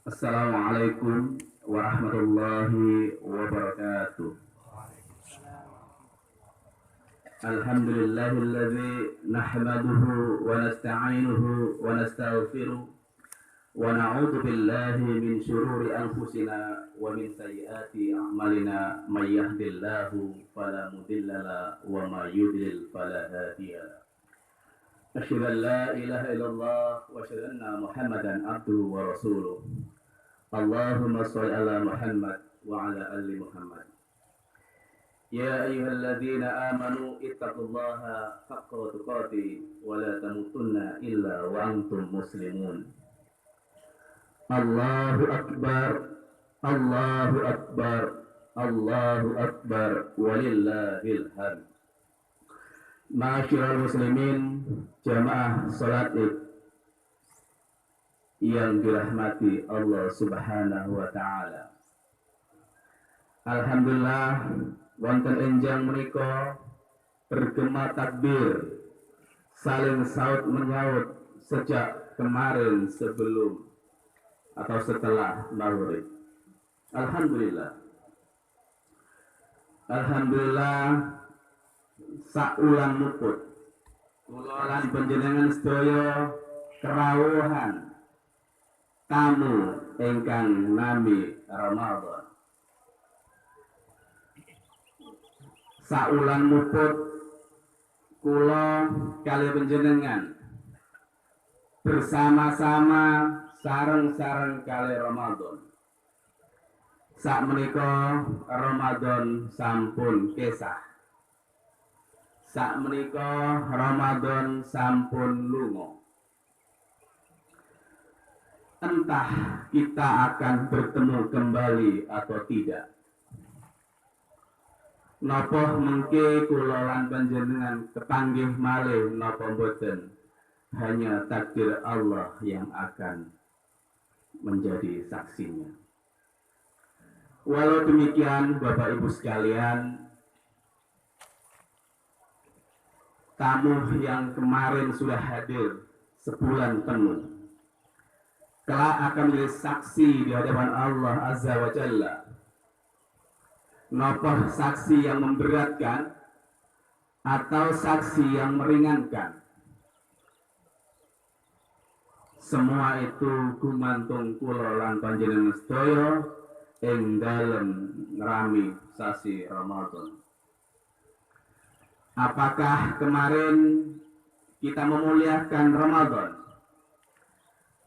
Assalamualaikum warahmatullahi wabarakatuh. Alhamdulillahilladzi nahmaduhu wa nasta'inuhu wa nastaghfiruh wa na'udzu billahi min syururi anfusina wa min sayyiati a'malina may yahdihillahu fala mudhillalah wa may yudlil fala hadiyalah. Asyhadu an la ilaha illallah wa asyhadu anna Muhammadan abduhu wa rasuluh. Allahumma shalli ala Muhammad wa ala ali Muhammad. Ya ayyuhalladzina amanu ittaqullaha haqqa tuqatih wa la tamutunna illa wa antum muslimun. Allahu akbar, Allahu akbar, Allahu akbar, walillahil hamd. Ma'asyiral muslimin, jamaah salat Id yang dirahmati Allah Subhanahu wa taala. Alhamdulillah wonten enjang menika bergema takbir saling saut menyaut sejak kemarin sebelum atau setelah maghrib. Alhamdulillah. Alhamdulillah saulang muput kula lan panjenengan sedaya kerawuhan tamu ingkang nami Ramadan. Saulang muput kula kali panjenengan bersama-sama sareng-sareng kali Ramadan. Sakmenika Ramadan sampun kesah. Sakmenika Ramadan sampun lunga. Entah kita akan bertemu kembali atau tidak. Napa mengke kula lan panjenengan kepanggih malih napa mboten, hanya takdir Allah yang akan menjadi saksinya. Walau demikian Bapak Ibu sekalian, tamu yang kemarin sudah hadir sebulan penuh kelak akan menjadi saksi di hadapan Allah Azza wa Jalla. Napa saksi yang memberatkan atau saksi yang meringankan? Semua itu gumantung kula lan panjenengan sedaya ing dalem ngrami sasi Ramadan. Apakah kemarin kita memuliakan Ramadan?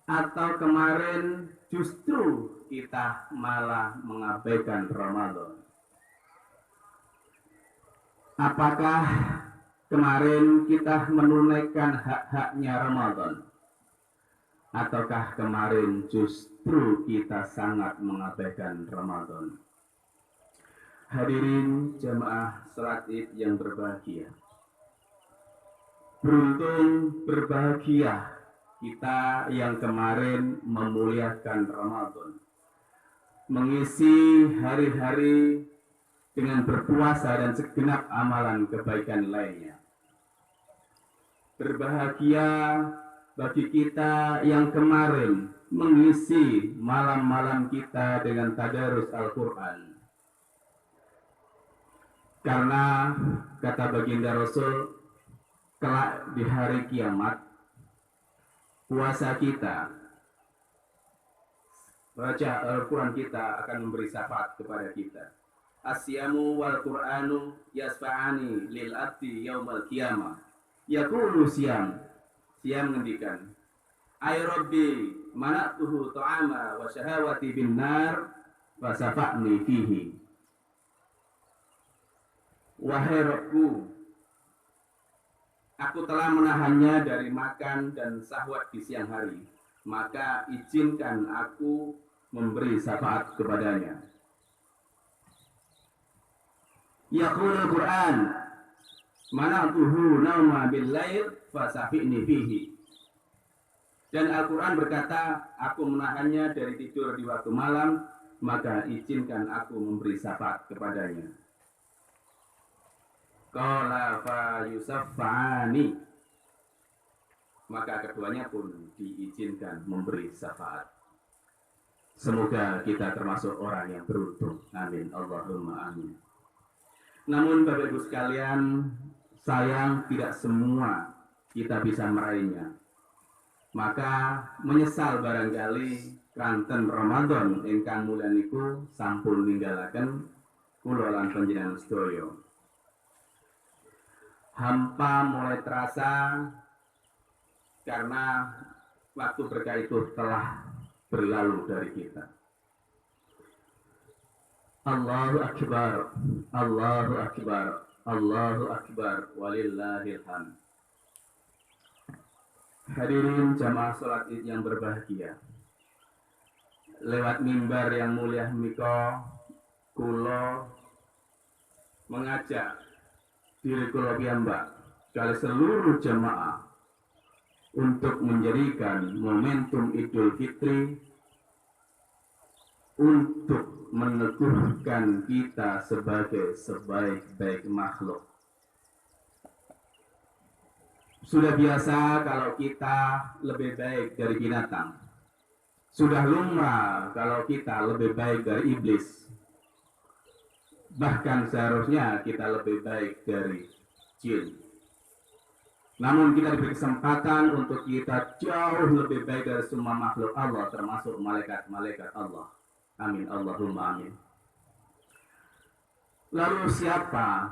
Atau kemarin justru kita malah mengabaikan Ramadan? Apakah kemarin kita menunaikan hak-haknya Ramadan? Ataukah kemarin justru kita sangat mengabaikan Ramadan? Hadirin jamaah salat Id yang berbahagia. Beruntung berbahagia kita yang kemarin memuliakan Ramadan, mengisi hari-hari dengan berpuasa dan segenap amalan kebaikan lainnya. Berbahagia bagi kita yang kemarin mengisi malam-malam kita dengan tadarus Al-Quran. Karena kata baginda Rasul, kelak di hari kiamat, puasa kita, baca Al-Quran kita akan memberi syafaat kepada kita. Asyamu wal Qur'anu yasfa'ani lil abdi yaumal qiyamah. Yaqulu Syam ngendikan, ay rabbi mana'tuhu ta'ama wa syahawati bin nar wa safa'ni fihi. Wahai Rabbku, aku telah menahannya dari makan dan syahwat di siang hari, maka izinkan aku memberi syafaat kepadanya. Yaqulul Qur'an mana'tuhu nauma bil lail fasafi'ni fihi. Dan Al-Quran berkata, aku menahannya dari tidur di waktu malam, maka izinkan aku memberi syafaat kepadanya. Qala fa yusaffa'ani, maka keduanya pun diizinkan memberi syafaat. Semoga kita termasuk orang yang beruntung. Amin. Allahumma amin. Namun Bapak Ibu sekalian, sayang tidak semua kita bisa meraihnya. Maka menyesal barangkali kanten Ramadan ingkang mulya niku sampun ninggalaken kula lan panjenengan sedaya. Hampa mulai terasa karena waktu berkah itu telah berlalu dari kita. Allahu Akbar, Allahu Akbar, Allahu Akbar, walillahil hamd. Hadirin jamaah salat Id yang berbahagia. Lewat mimbar yang mulia mika, kula mengajak diri kula piyambak kali seluruh jamaah untuk menjadikan momentum Idul Fitri untuk meneguhkan kita sebagai sebaik-baik makhluk. Sudah biasa kalau kita lebih baik dari binatang. Sudah lumrah kalau kita lebih baik dari iblis. Bahkan seharusnya kita lebih baik dari jin. Namun kita diberi kesempatan untuk kita jauh lebih baik dari semua makhluk Allah, termasuk malaikat-malaikat Allah. Amin. Allahumma amin. Lalu siapa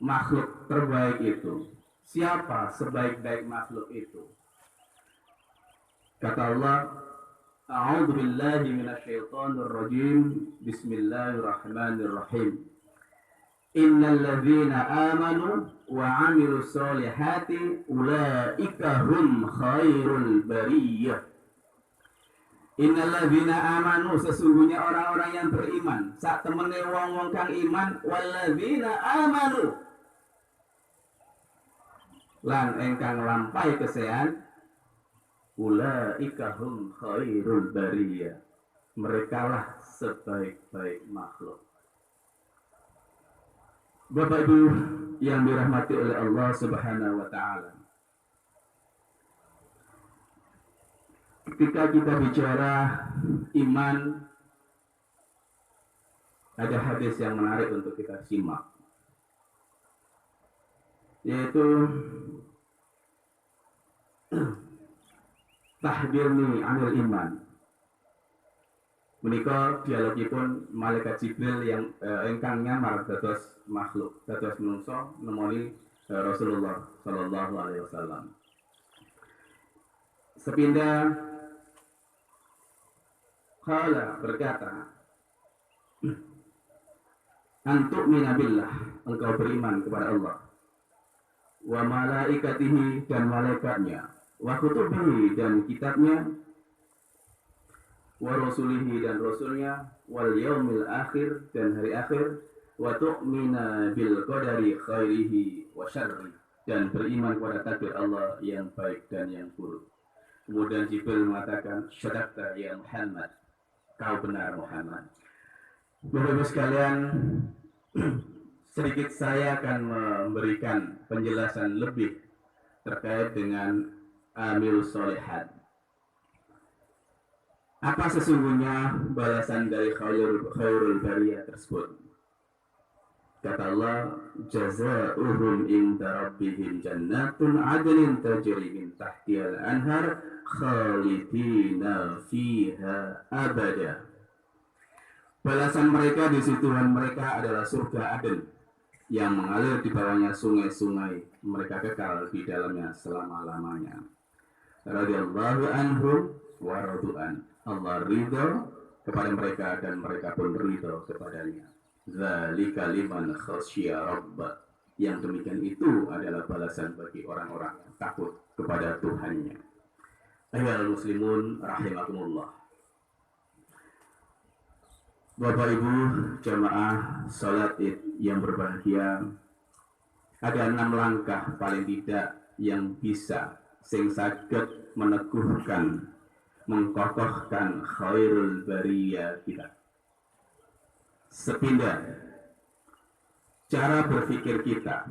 makhluk terbaik itu? Siapa sebaik-baik makhluk itu? Kata Allah, A'udzu billahi minasyaitonir rajim. Bismillahirrahmanirrahim. Innal ladzina amanu wa 'amilus solihati ulaika hum khairul bariyah. Innal ladzina amanu, sesungguhnya orang-orang yang beriman. Sak temene wong-wong kang iman, walladzina amanu lan engkang lampahi kesehan, ulaika hum khairul bariyah. Merekalah sebaik-baik makhluk. Bapak Ibu yang dirahmati oleh Allah Subhanahu wa taala. Ketika kita bicara iman, ada hadis yang menarik untuk kita simak, yaitu tahdirni anil iman. Menika dialogipun malaikat Jibril yang ingkang nyamar dados makhluk, dados manungsa nemoni Rasulullah sallallahu alaihi wasallam. Sepindah qala berkata, antuk minabillah, engkau beriman kepada Allah, wa malaikatihi dan malaikatnya, wa kutubihi dan kitabnya, wa rasulihi dan rasulnya, wal yaumil akhir dan hari akhir, wa tu'mina bil qadari khairihi wa syarri, dan beriman kepada takdir Allah yang baik dan yang buruk. Kemudian Jibril mengatakan, syadaqta ya Muhammad, kau benar Muhammad. Bapak-Ibu sekalian, sedikit saya akan memberikan penjelasan lebih terkait dengan amilus solihat. Apa sesungguhnya balasan dari khairul bariyah tersebut? Kata Allah, jazaohum inda rabbihim jannatun adnin tajri min tahtihal anhar khalidina fiha abada. Balasan mereka di situ Tuhan mereka adalah surga Aden yang mengalir di bawahnya sungai-sungai, mereka kekal di dalamnya selama-lamanya. Radhiyallahu anhum wa radu'an. Allah ridho kepada mereka dan mereka pun ridho kepadanya. Dzalika liman khasyya rabbah. Yang demikian itu adalah balasan bagi orang-orang yang takut kepada Tuhannya. Ayyuhal muslimun rahimakumullah. Bapak Ibu jamaah salat Id yang berbahagia, ada 6 langkah paling tidak yang bisa sing saged meneguhkan, mengkokohkan khairul bariyah kita. Sepindah cara berpikir kita,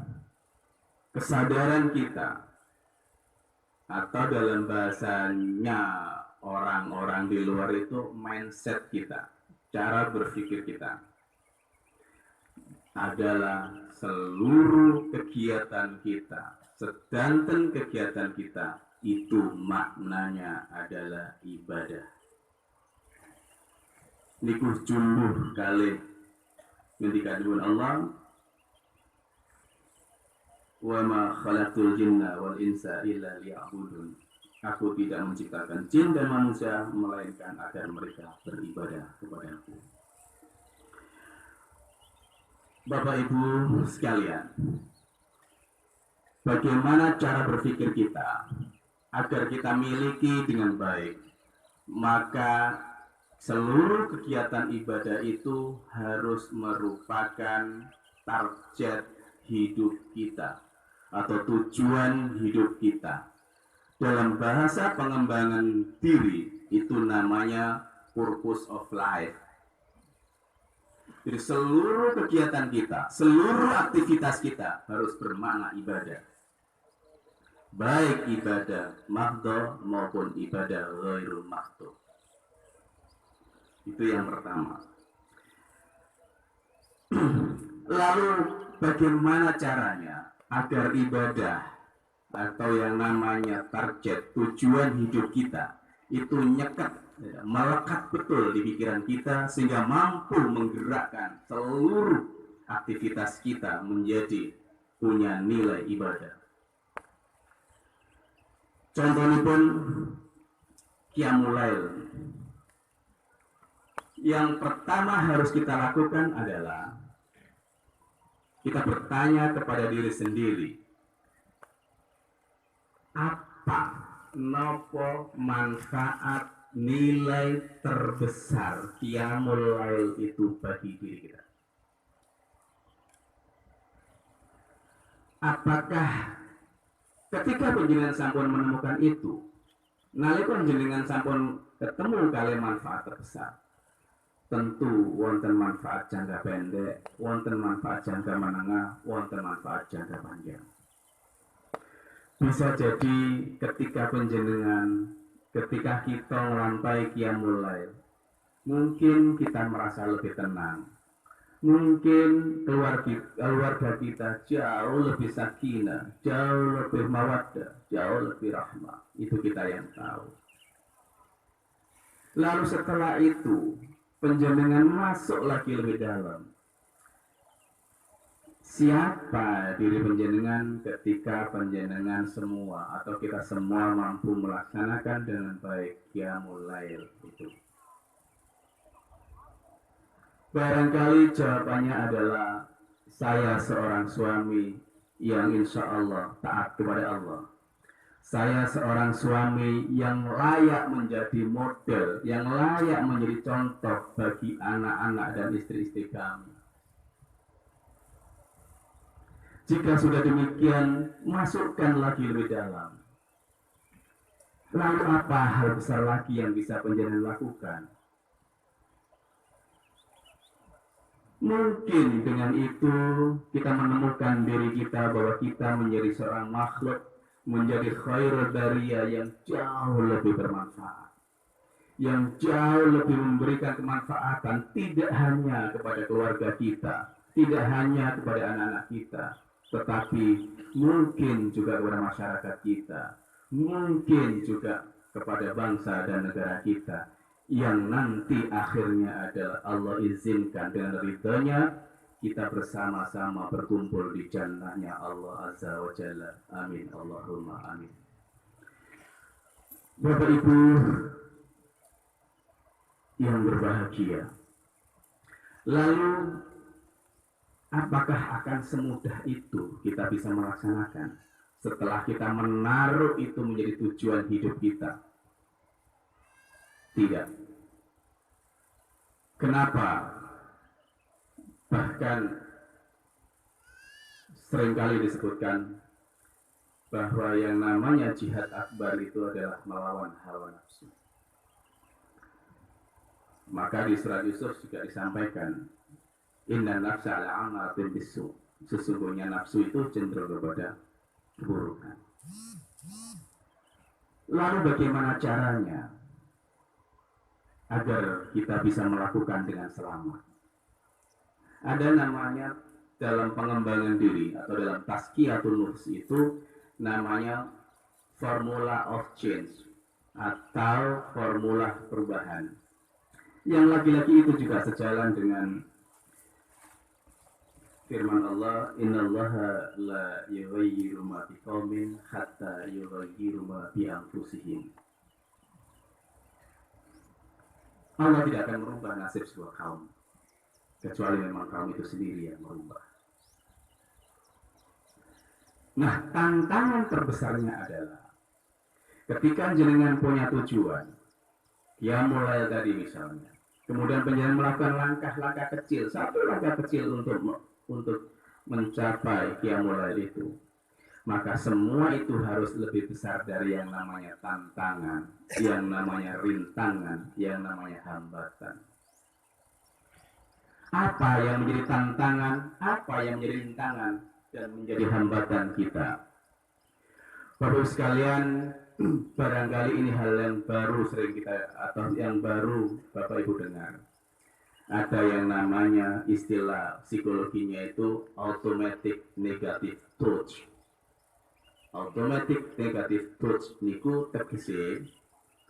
kesadaran kita, atau dalam bahasanya orang-orang orang di luar itu mindset kita, cara berpikir kita adalah seluruh kegiatan kita, sedanten kegiatan kita itu maknanya adalah ibadah. Niku jumbuh kali ngendikan Allah, wa ma khalaqtul jinna wal insa illa liya'budun. Aku tidak menciptakan jin dan manusia melainkan agar mereka beribadah kepada-Ku. Bapak Ibu sekalian, bagaimana cara berpikir kita agar kita miliki dengan baik? Maka seluruh kegiatan ibadah itu harus merupakan target hidup kita atau tujuan hidup kita. Dalam bahasa pengembangan diri itu namanya purpose of life. Jadi seluruh kegiatan kita, seluruh aktivitas kita harus bermakna ibadah. Baik ibadah mahdhah maupun ibadah ghairul mahdhah. Itu yang pertama. Lalu bagaimana caranya agar ibadah atau yang namanya target tujuan hidup kita itu nyekat, melekat betul di pikiran kita sehingga mampu menggerakkan seluruh aktivitas kita menjadi punya nilai ibadah. Contohnya pun Qiyamul Lail. Yang pertama harus kita lakukan adalah kita bertanya kepada diri sendiri, apa nopo manfaat nilai terbesar Qiyamul Lail itu bagi diri kita? Apakah ketika panjenengan sampun menemukan itu, nalika panjenengan sampun ketemu kali manfaat terbesar, tentu wonten manfaat jangka pendek, wonten manfaat jangka menengah, wonten manfaat jangka panjang. Bisa jadi ketika kita melantai Qiyamul Lail, mungkin kita merasa lebih tenang, mungkin keluarga kita jauh lebih sakinah, jauh lebih mawaddah, jauh lebih rahmah. Itu kita yang tahu. Lalu setelah itu penjenengan masuk lagi lebih dalam. Siapa diri penjenengan ketika penjenengan semua atau kita semua mampu melaksanakan dengan baik Qiyamul Lail itu? Barangkali jawabannya adalah saya seorang suami yang insya Allah taat kepada Allah. Saya seorang suami yang layak menjadi model, yang layak menjadi contoh bagi anak-anak dan istri-istri kami. Jika sudah demikian, masukkan lagi lebih dalam. Lalu apa hal besar lagi yang bisa penjenengan lakukan? Mungkin dengan itu kita menemukan diri kita bahwa kita menjadi seorang makhluk, menjadi khairul bariyah yang jauh lebih bermanfaat, yang jauh lebih memberikan kemanfaatan tidak hanya kepada keluarga kita, tidak hanya kepada anak-anak kita, tetapi mungkin juga kepada masyarakat kita, mungkin juga kepada bangsa dan negara kita, yang nanti akhirnya adalah Allah izinkan dengan ridhonya kita bersama-sama berkumpul di jannahnya Allah Azza wa Jalla. Amin. Allahumma amin. Bapak Ibu yang berbahagia, lalu apakah akan semudah itu kita bisa melaksanakan setelah kita menaruh itu menjadi tujuan hidup kita? Tidak. Kenapa? Bahkan seringkali disebutkan bahwa yang namanya jihad akbar itu adalah melawan hawa nafsu. Maka di surat Yusuf juga disampaikan, inna nafsa la'amatin bisu. Sesungguhnya nafsu itu cenderung kepada keburukan. Lalu bagaimana caranya? agar kita bisa melakukan dengan selamat. Ada namanya dalam pengembangan diri atau dalam tazkiyatun nufs itu namanya formula of change atau formula perubahan. Yang lagi-lagi itu juga sejalan dengan firman Allah, innallaha la yughayyiru ma biqaumin hatta yughayyiru ma bi anfusihim. Allah tidak akan merubah nasib sebuah kaum kecuali memang kaum itu sendiri yang merubah. Nah, tantangan terbesarnya adalah ketika jenengan punya tujuan, ya mulai tadi misalnya, kemudian penjenengan melakukan langkah-langkah kecil, satu langkah kecil untuk mencapai qiyamul lail itu, maka semua itu harus lebih besar dari yang namanya tantangan, yang namanya rintangan, yang namanya hambatan. Apa yang menjadi tantangan, apa yang menjadi rintangan dan menjadi hambatan kita? Bapak sekalian, barangkali ini hal yang baru sering kita atau yang baru Bapak Ibu dengar. Ada yang namanya istilah psikologinya itu automatic negative thoughts. Automatic negative thoughts niku tegese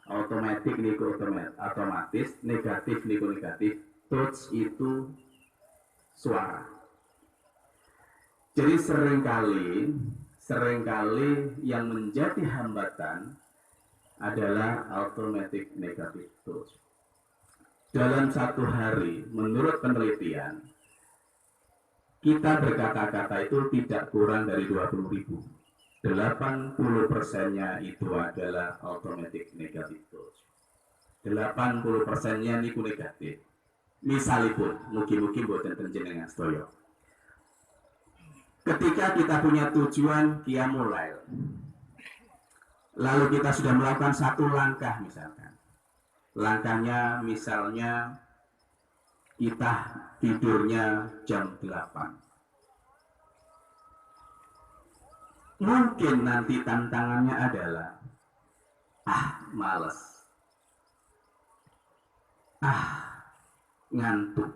automatic niku otomatis, negatif niku negatif, thoughts itu suara. Jadi seringkali yang menjadi hambatan adalah automatic negative thoughts. Dalam satu hari, menurut penelitian, kita berkata-kata itu tidak kurang dari 20.000. 80%-nya itu adalah automatic negative thoughts. 80%-nya niku negatif. Misalipun, mugi-mugi boten panjenengan sedaya. Ketika kita punya tujuan qiyamul lail, lalu kita sudah melakukan satu langkah misalkan. Langkahnya misalnya kita tidurnya jam 8. Mungkin nanti tantangannya adalah malas, ngantuk.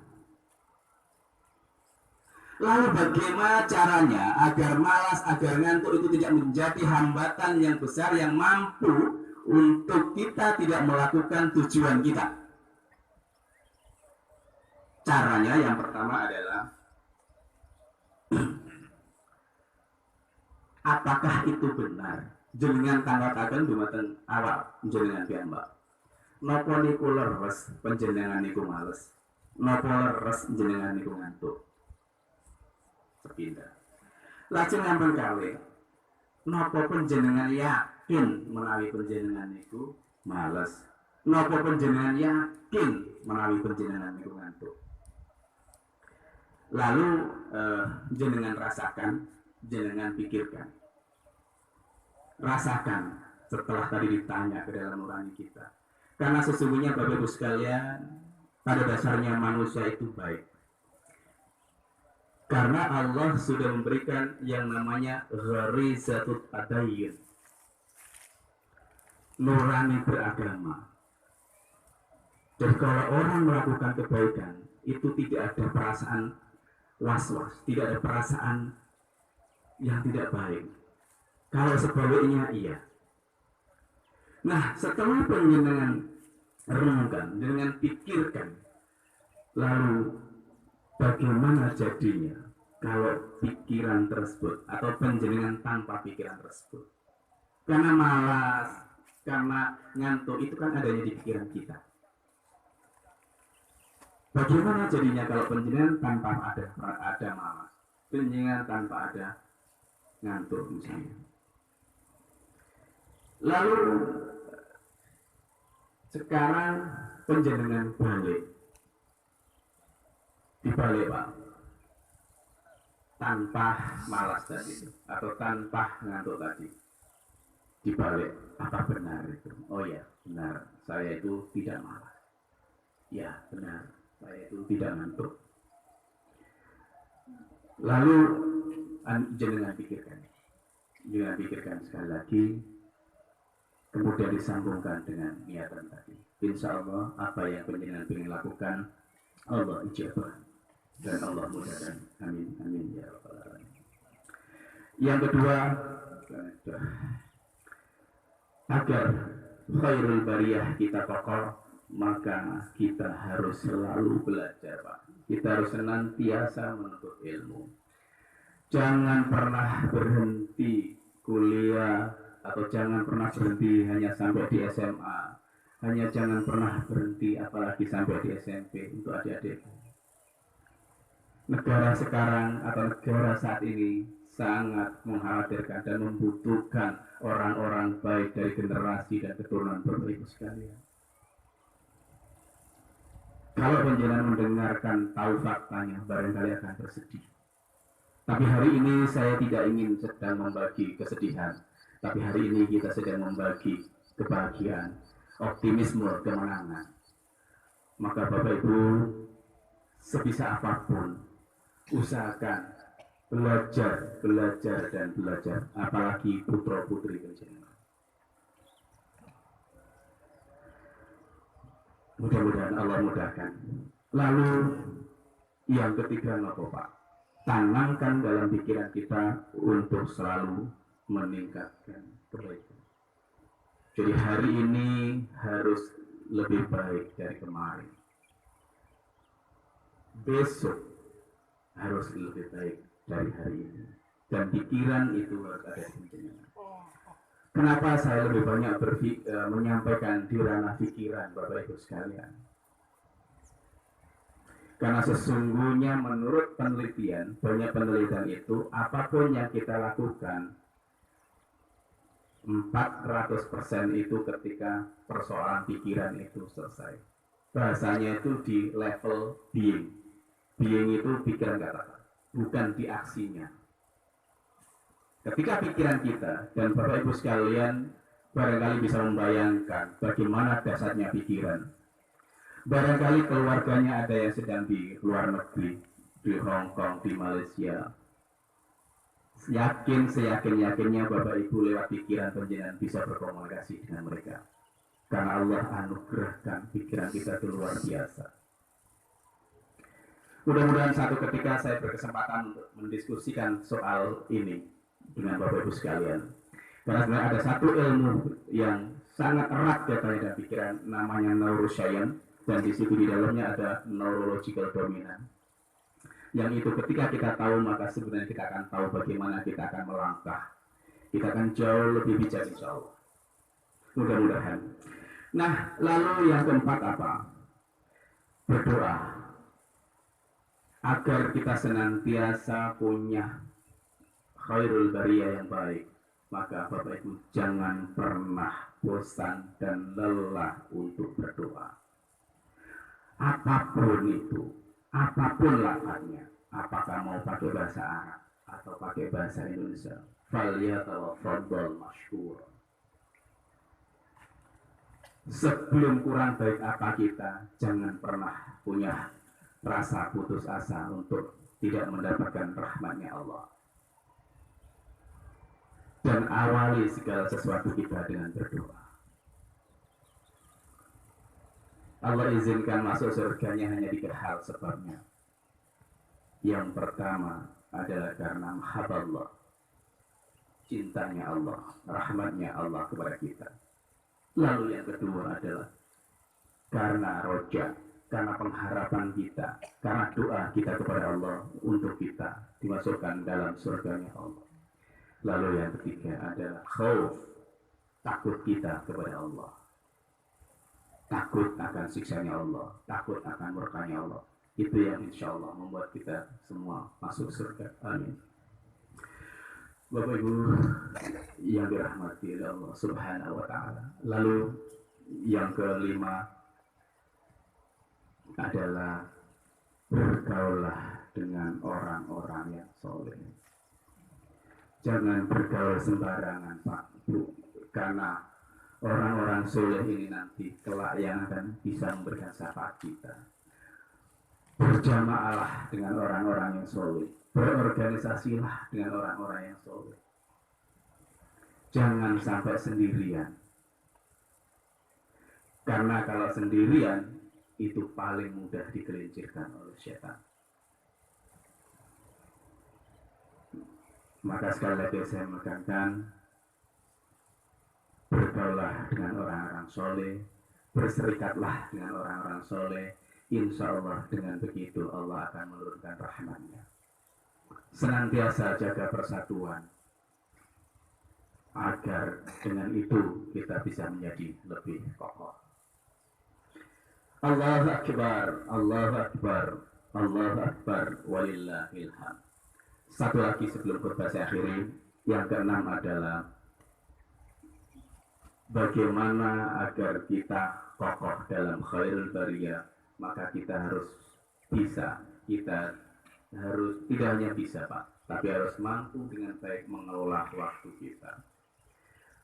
Lalu bagaimana caranya agar malas, agar ngantuk itu tidak menjadi hambatan yang besar yang mampu untuk kita tidak melakukan tujuan kita? Caranya yang pertama adalah apakah itu benar? Jenengan tanggapaken dumateng awal jenengan piyambak. Napa niku leres panjenengan niku males? Napa leres jenengan niku ngantuk? Sepindah. Lajeng ngampun kalih. Napa panjenengan yakin menawi panjenengan niku males? Napa panjenengan yakin menawi panjenengan niku ngantuk? Lalu jenengan rasakan, jenengan pikirkan. Rasakan setelah tadi ditanya ke dalam nurani kita. Karena sesungguhnya Bapak Ibu sekalian, pada dasarnya manusia itu baik. Karena Allah sudah memberikan yang namanya gharizatut tadayyun, nurani beragama. Dan kalau orang melakukan kebaikan, itu tidak ada perasaan was-was, tidak ada perasaan yang tidak baik. Kalau sebaliknya iya. Nah, setelah panjenengan renungkan, dengan pikirkan, lalu bagaimana jadinya kalau pikiran tersebut atau panjenengan tanpa pikiran tersebut? Karena malas, karena ngantuk itu kan adanya di pikiran kita. Bagaimana jadinya kalau panjenengan tanpa ada malas, panjenengan tanpa ada ngantuk misalnya? Lalu sekarang panjenengan dibalik Pak, tanpa malas tadi atau tanpa ngantuk tadi, dibalik, apa benar itu? Oh ya benar, saya itu tidak malas. Ya benar, saya itu tidak ngantuk. Lalu jangan pikirkan sekali lagi, kemudian disambungkan dengan niatan tadi. insya Allah apa yang penjenengan ingin lakukan Allah ijabah dan Allah mudahkan. Amin amin ya rabbal alamin. Yang kedua, agar khairul bariyah kita kokoh, maka kita harus selalu belajar, Pak. Kita harus senantiasa menuntut ilmu. Jangan pernah berhenti kuliah, atau jangan pernah berhenti hanya sampai di SMA. Hanya jangan pernah berhenti apalagi sampai di SMP untuk adik-adik. Negara sekarang atau negara saat ini sangat mengkhawatirkan dan membutuhkan orang-orang baik dari generasi dan keturunan Bapak Ibu sekalian. Kalau penjenengan mendengarkan tahu faktanya, barangkali akan bersedih. Tapi hari ini saya tidak ingin sedang membagi kesedihan, tapi hari ini kita sedang membagi kebahagiaan, optimisme, kemenangan. Maka Bapak Ibu, sebisa apapun, usahakan belajar, dan belajar, apalagi putra putri penjenengan. Mudah-mudahan Allah mudahkan. Lalu yang ketiga, apa Pak? Tanamkan dalam pikiran kita untuk selalu meningkatkan kebaikan. Jadi hari ini harus lebih baik dari kemarin. Besok harus lebih baik dari hari ini. Dan pikiran itu harus ada di penjenengan. Kenapa saya lebih banyak menyampaikan di ranah pikiran Bapak Ibu sekalian? Karena sesungguhnya menurut penelitian, banyak penelitian itu, apapun yang kita lakukan, 400% itu ketika persoalan pikiran itu selesai. Bahasanya itu di level being. Being itu pikiran kata, bukan di aksinya. Ketika pikiran kita, dan Bapak Ibu sekalian barangkali bisa membayangkan bagaimana dasarnya pikiran. Barangkali keluarganya ada yang sedang di luar negeri, di Hong Kong, di Malaysia. Seyakin-yakinnya Bapak Ibu lewat pikiran penjenengan bisa berkomunikasi dengan mereka. Karena Allah anugerahkan pikiran kita itu luar biasa. Mudah-mudahan satu ketika saya berkesempatan untuk mendiskusikan soal ini dengan Bapak Ibu sekalian. Karena sebenarnya ada satu ilmu yang sangat erat kaitannya dengan pikiran, namanya neuroscience, dan di situ di dalamnya ada neurological dominant. Yang itu ketika kita tahu, maka sebenarnya kita akan tahu bagaimana kita akan melangkah. Kita akan jauh lebih bijak insya Allah. Mudah-mudahan. Nah, lalu yang keempat apa? Berdoa. Agar kita senantiasa punya khairul bariyah yang baik, maka Bapak Ibu jangan pernah bosan dan lelah untuk berdoa. Apapun itu, apapun lafadznya, apakah mau pakai bahasa Arab atau pakai bahasa Indonesia, falyatafaddal mashkur. Sebelum kurang baik apa kita, jangan pernah punya rasa putus asa untuk tidak mendapatkan rahmatnya Allah. Dan awali segala sesuatu kita dengan berdoa. Allah izinkan masuk surganya hanya 3 hal sebabnya. Yang pertama adalah karena mahabballah, cintanya Allah, rahmatnya Allah kepada kita. Lalu yang kedua adalah karena roja, karena pengharapan kita, karena doa kita kepada Allah untuk kita dimasukkan dalam surganya Allah. Lalu yang ketiga adalah khauf, takut kita kepada Allah. Takut akan siksanya Allah, takut akan murkanya Allah. Itu yang insya Allah membuat kita semua masuk surga. Amin. Bapak Ibu yang dirahmati oleh Allah Subhanahu wa Ta'ala. Lalu yang kelima adalah bergaulah dengan orang-orang yang soleh. Jangan bergaul sembarangan, Pak Bu, karena orang-orang soleh ini nanti kelak yang akan bisa memberikan syafaat kita. Berjamaahlah dengan orang-orang yang soleh, berorganisasilah dengan orang-orang yang soleh. Jangan sampai sendirian. Karena kalau sendirian itu paling mudah digelincirkan oleh setan. Maka sekali lagi saya menekankan, bergaulah dengan orang-orang soleh, berserikatlah dengan orang-orang soleh. Insya Allah dengan begitu Allah akan menurunkan rahmatnya. Senantiasa jaga persatuan, agar dengan itu kita bisa menjadi lebih kokoh. Allahu Akbar, Allahu Akbar, Allahu Akbar, walillahil hamd. Satu lagi sebelum khutbah saya akhiri, yang keenam adalah bagaimana agar kita kokoh dalam khairul bariyah. Maka kita harus bisa, kita harus tidak hanya bisa Pak, tapi harus mampu dengan baik mengelola waktu kita.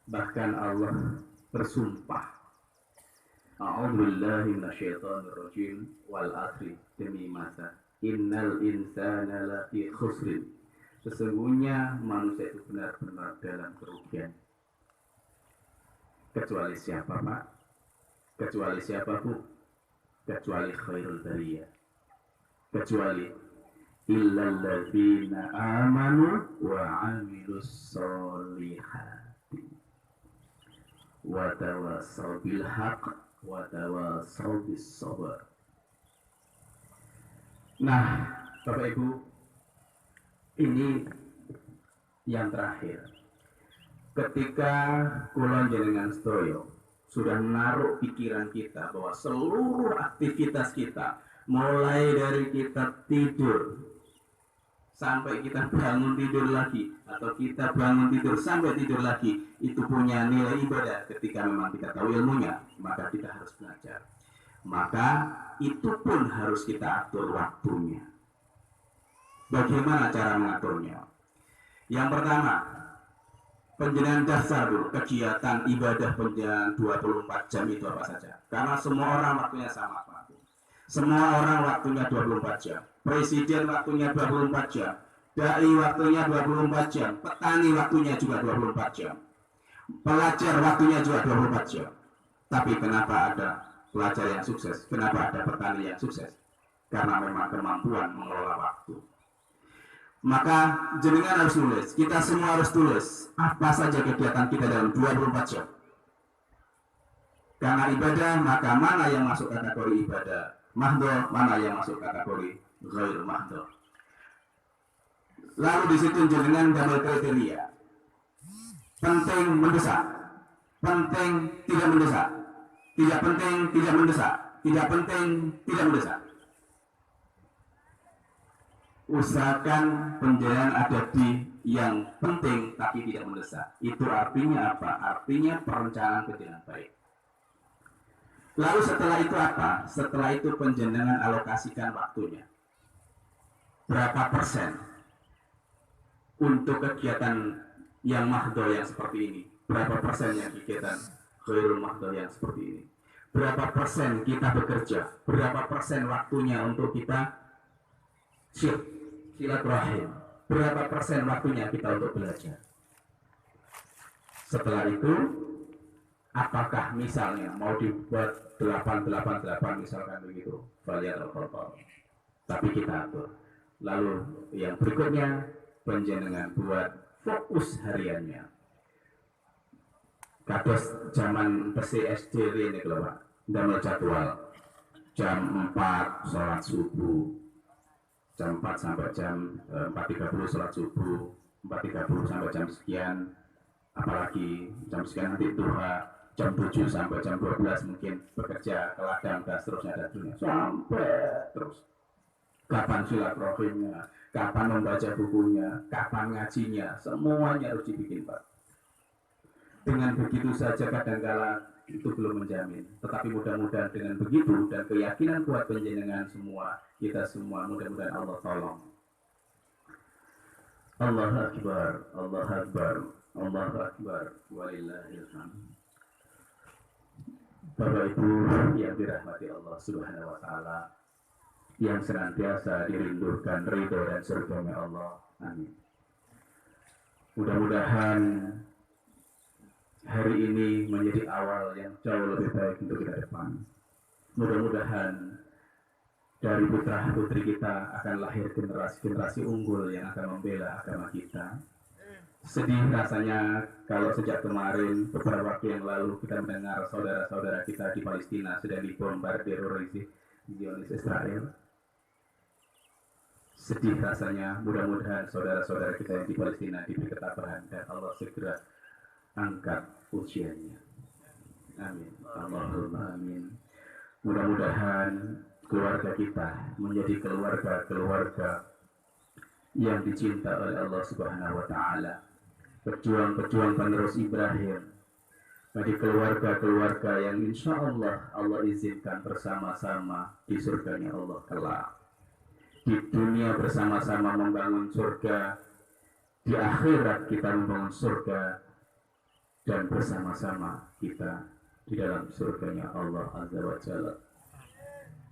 Bahkan Allah bersumpah, A'udzubillahi minasyaitonirrajim wal asri, demi masa, innal insana lafi khusrin, sesungguhnya manusia itu benar-benar dalam kerugian. Kecuali siapa Pak? Kecuali siapa Bu? Kecuali khairul bariyah. Kecuali illal ladzina amanu wa 'amilus sholihati wa tawassaw bil haqq wa tawassaw bis sabr. Nah, Bapak Ibu, ini yang terakhir. Ketika kula jenengan sedaya sudah menaruh pikiran kita bahwa seluruh aktivitas kita, mulai dari kita tidur sampai kita bangun tidur lagi, atau kita bangun tidur sampai tidur lagi, itu punya nilai ibadah. Ketika memang kita tahu ilmunya, maka kita harus belajar. Maka itu pun harus kita atur waktunya. Bagaimana cara mengaturnya? Yang pertama, penjenengan dasar dulu, kegiatan ibadah penjenengan 24 jam itu apa saja. Karena semua orang waktunya sama Pak. Semua orang waktunya 24 jam. Presiden waktunya 24 jam. Dai waktunya 24 jam. Petani waktunya juga 24 jam. Pelajar waktunya juga 24 jam. Tapi kenapa ada pelajar yang sukses? Kenapa ada petani yang sukses? Karena memang kemampuan mengelola waktu. Maka jenengan harus tulis, kita semua harus tulis apa saja kegiatan kita dalam 24 jam. Karena ibadah, maka mana yang masuk kategori ibadah mahdhur, mana yang masuk kategori ghair mahdhur. Lalu di situ jenengan damel kriteria. Penting mendesak, penting tidak mendesak, tidak penting tidak mendesak, tidak penting tidak mendesak. Usahakan penjenengan ada di yang penting tapi tidak mendesak. Itu artinya apa? Artinya perencanaan penjenengan baik. Lalu setelah itu apa? Setelah itu penjenengan alokasikan waktunya. Berapa persen untuk kegiatan yang mahdhur yang seperti ini? Berapa persen yang kegiatan ghairul mahdhur yang seperti ini? Berapa persen kita bekerja? Berapa persen waktunya untuk kita silaturahim? Berapa persen waktunya kita untuk belajar? Setelah itu, apakah misalnya mau dibuat 888 misalkan begitu, tapi kita atur. Lalu yang berikutnya, penjenengan buat fokus hariannya. Kados zaman PSD ini kalau Pak, damel jadwal jam 4 sholat subuh, jam 4 sampai jam 4.30 sholat subuh, 4.30 sampai jam sekian, apalagi jam sekian nanti duha, jam 7 sampai jam 12 mungkin bekerja ke ladang dan seterusnya sampai terus. Kapan silaturahimnya, kapan membaca bukunya, kapan ngajinya, semuanya harus dibikin Pak. Dengan begitu saja kadangkala itu belum menjamin, tetapi mudah-mudahan dengan begitu dan keyakinan kuat penjenengan semua, kita semua mudah-mudahan Allah tolong. Allahu Akbar, Allahu Akbar, Allahu Akbar, walillahil hamd. Bapak Ibu yang dirahmati Allah Subhanahu wa taala, yang senantiasa dirindukan ridho dan surganya Allah. Amin. Mudah-mudahan hari ini menjadi awal yang jauh lebih baik untuk kita depan. Mudah-mudahan dari putra putri kita akan lahir generasi unggul yang akan membela agama kita. Sedih rasanya kalau sejak kemarin beberapa waktu yang lalu kita mendengar saudara-saudara kita di Palestina sedang dibombardir oleh Zionis Israel. Sedih rasanya, mudah-mudahan saudara-saudara kita yang di Palestina diberi ketabahan dan Allah segera angkat ujiannya. Amin. Allahumma amin. Mudah-mudahan keluarga kita menjadi keluarga yang dicinta oleh Allah Subhanahu wa taala. Pejuang-pejuang penerus Ibrahim. Menjadi keluarga-keluarga yang insya Allah izinkan bersama-sama di surganya Allah kelak. Di dunia bersama-sama membangun surga, di akhirat kita membangun surga, dan bersama-sama kita di dalam surganya Allah Azza wa Jalla.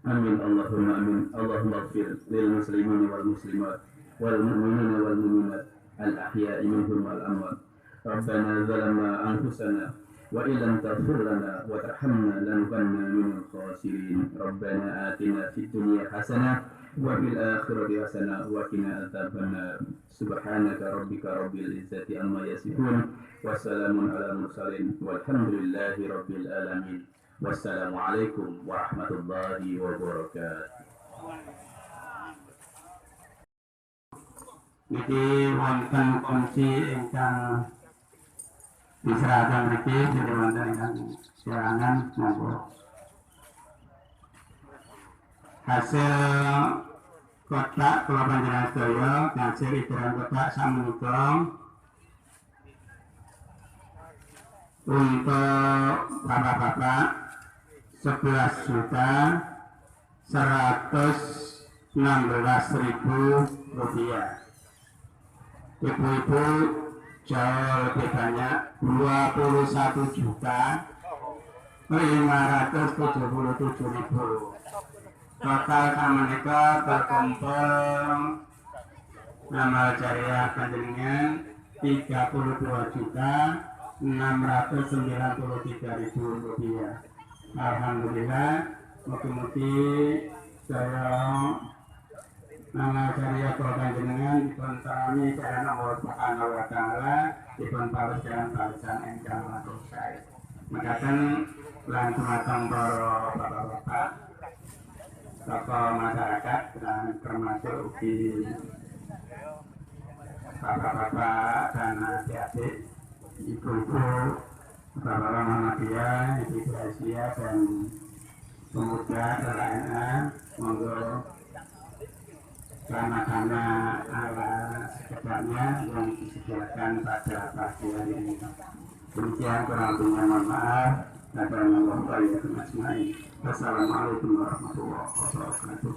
Amin. Allahumma amin. Allahumma ighfir lil muslimin wal muslimat wal mu'minin wal mu'minat al ahya'i minhum wal amwat. Rabbana zalamna anfusana wa illam taghfir lana wa tarhamna lanakunanna minal khasirin. Rabbana atina fid dunya hasanah wa fil akhirati hasanah wa qina adzabannar. Subhanaka rabbika rabbil izzati amma yasifun wa salamun alal mursalin walhamdulillahi rabbil alamin. Wassalamualaikum warahmatullahi wabarakatuh. Niki wonten kunci ingkang diserahaken niki dipun wonten ingkang sirangan monggo. Hasil kotak kula panjenengan sedaya hasil ibaran kotak samenika untuk bapak-bapak 11.116.000 rupiah. Ibu-ibu jauh lebih banyak 21.577.000. Total samenika terkumpul amal jariah panjenengan 32.693.000 rupiah. Alhamdulillah, mugi-mugi saya amal jariah kula panjenengan dipun tarani sareng Allah Subhanahu wa taala, dipun pawujan-pawujan ingkang langkung sae. Mekaten lan dumateng para bapak-bapak tokoh masyarakat dan termasuk ugi bapak-bapak dan adik-adik, ibu-ibu, bapak-bapak Muhammadiyah, ibu Asia dan pemuda LNA, monggo sama-sama ala sekedarnya yang disediakan pada pagi hari ini. Demikian kurang lebihnya mohon maaf. Wassalamualaikum warahmatullahi wabarakatuh.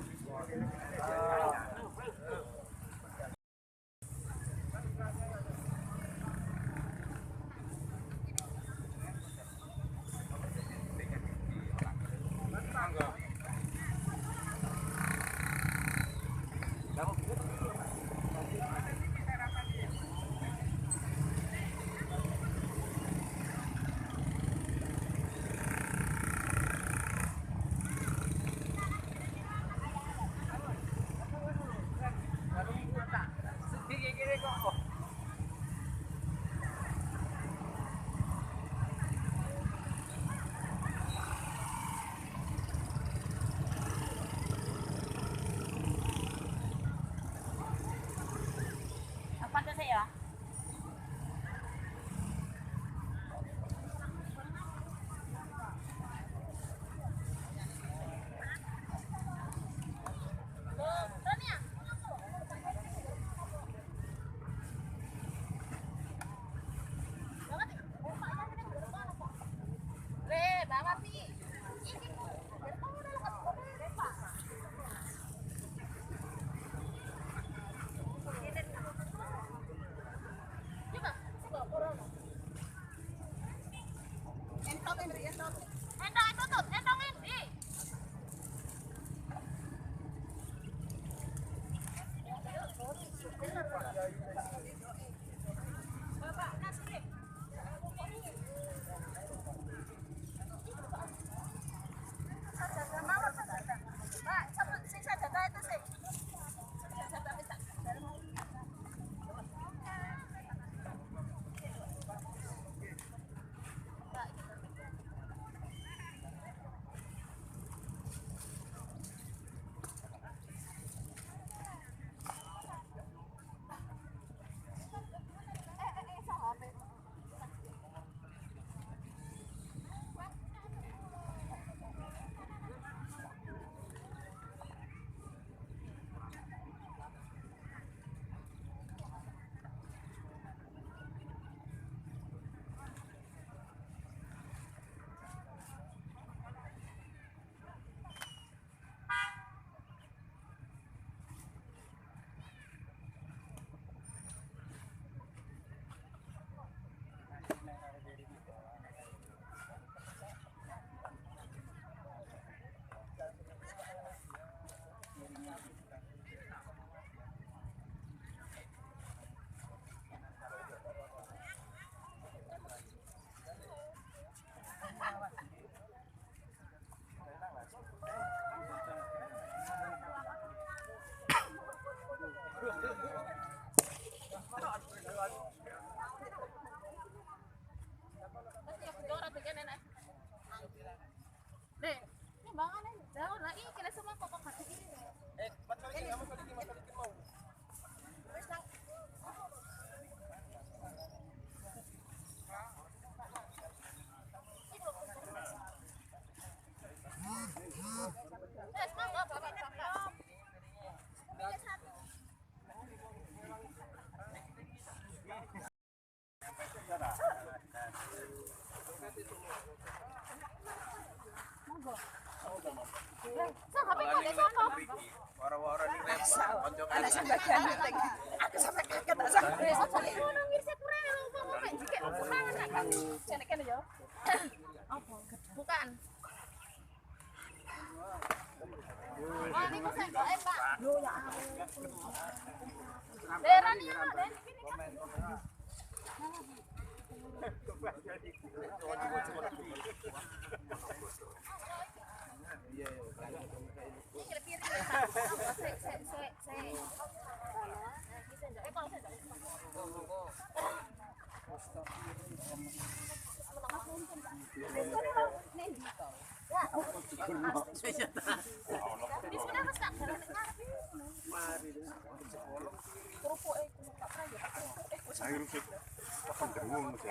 Sampai kok sopo? Wara-wara ning lempar kanca Anak sebagian penting. Aku sampai kaget tak sampai. Sampai ngono ngirse kurang apa mek jike kurangan nek kan. Jane kene yo. Apa? Bukan. Oh, ini kok saya Pak. Loh ya ampun. Derani ya, Den. Ayo sik. Cenderung sih.